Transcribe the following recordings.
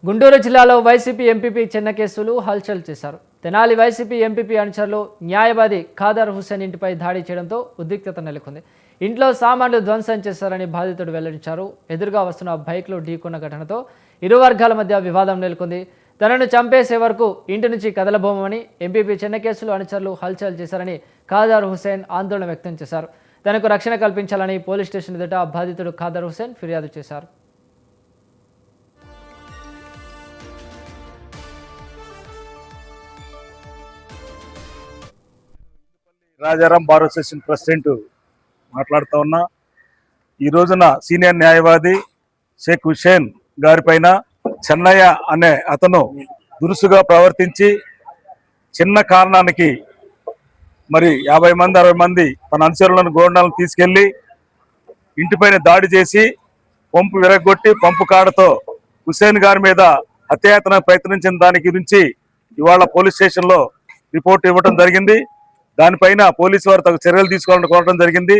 గుంటూరు జిల్లాలో YCP MPP చిన్న కేసులు హల్చల్ చేశారు. తెనాలి వైసీపీ ఎంపీపీ అనుచరులు న్యాయవాది ఖాదర్ హుస్సేన్ ఇంటిపై దాడి చేయడంతో ఉద్రిక్తత నెలకొంది. ఇంట్లో సామాన్లు ధ్వంసం చేశారని బాధితుడు వెల్లడించారు. ఎదురుగా వస్తున్న బైక్లు ఢీకొన్న ఘటనతో ఇరు వర్గాల మధ్య వివాదం నెలకొంది. తనను చంపేసే వరకు ఇంటి నుంచి కదలబోమని ఎంపీపీ చిన్న కేసులు అనుచరులు హల్చల్ చేశారని ఖాదర్ హుస్సేన్ ఆందోళన వ్యక్తం చేశారు. తనకు రక్షణ కల్పించాలని పోలీస్ స్టేషన్ ఎదుట బాధితుడు ఖాదర్ హుస్సేన్ ఫిర్యాదు చేశారు. రాజారాం బార్ అసోసియేషన్ ప్రెసిడెంట్ మాట్లాడుతూ ఉన్నా. ఈ రోజున సీనియర్ న్యాయవాది షేక్ హుస్సేన్ గారి పైన చెన్నయ్య అనే అతను దురుసుగా ప్రవర్తించి చిన్న కారణానికి మరి 50 మంది 60 మంది తన అనుచరులను గోండాలను తీసుకెళ్లి ఇంటిపైన దాడి చేసి పంపు విరగొట్టి పంపు కాడతో హుస్సేన్ గారి మీద హత్యాయత్న ప్రయత్నించిన దాని గురించి ఇవాళ పోలీస్ స్టేషన్లో రిపోర్ట్ ఇవ్వడం జరిగింది. దానిపైన పోలీసు వారు తగు చర్యలు తీసుకోవాలని కోరడం జరిగింది.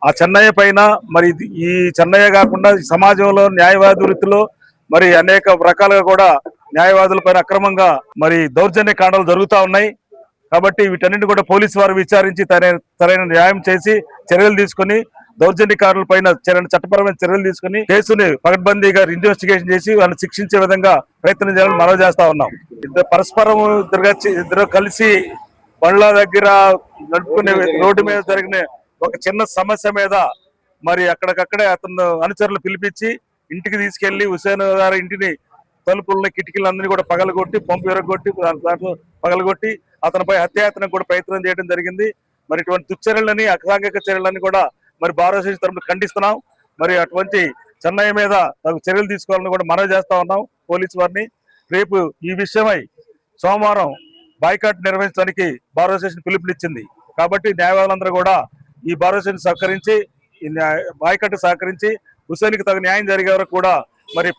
ఆ చెన్నయ్య పైన మరి ఈ చెన్నయ్య కాకుండా సమాజంలో న్యాయవాది వృత్తిలో మరి అనేక రకాలుగా కూడా న్యాయవాదుల పైన అక్రమంగా మరి దౌర్జన్య కాండాలు జరుగుతూ ఉన్నాయి. కాబట్టి వీటన్నింటి కూడా పోలీసు వారు విచారించి సరైన న్యాయం చేసి చర్యలు తీసుకుని దౌర్జన్యకారుల పైన చట్టపరమైన చర్యలు తీసుకుని కేసుని పకడ్బందీగా ఇన్వెస్టిగేషన్ చేసి వాళ్ళని శిక్షించే విధంగా ప్రయత్నం చేయాలని మనవి చేస్తా ఉన్నాం. పరస్పరం ఇద్దరు కలిసి బండ్ల దగ్గర నడుపుకునే రోడ్డు మీద జరిగిన ఒక చిన్న సమస్య మీద మరి అక్కడికక్కడే అతను అనుచరులు పిలిపించి ఇంటికి తీసుకెళ్లి హుస్సేన్ గారి ఇంటిని తలుపులని కిటికీలందరినీ కూడా పగలగొట్టి పంపు ఎరగొట్టి పగలగొట్టి అతనిపై హత్యాయత్నం కూడా ప్రయత్నం చేయడం జరిగింది. మరి ఇటువంటి దుశ్చర్యలని అసాంఘిక చర్యలని కూడా మరి బార్ అసోసియేషన్ తరఫున ఖండిస్తున్నాం. మరి అటువంటి చెన్నయ్య మీద చర్యలు తీసుకోవాలని కూడా మనవి చేస్తా ఉన్నాం పోలీసు వారిని. రేపు ఈ విషయమై సోమవారం బాయ్కాట్ నిర్వహించడానికి బార్ అసోసియేషన్ పిలుపునిచ్చింది. కాబట్టి న్యాయవాదులందరూ కూడా ఈ బార్ అసోసియేషన్ సహకరించి బాయ్కాట్ సహకరించి హుస్సేన్కి తగు న్యాయం జరిగే వరకు కూడా మరి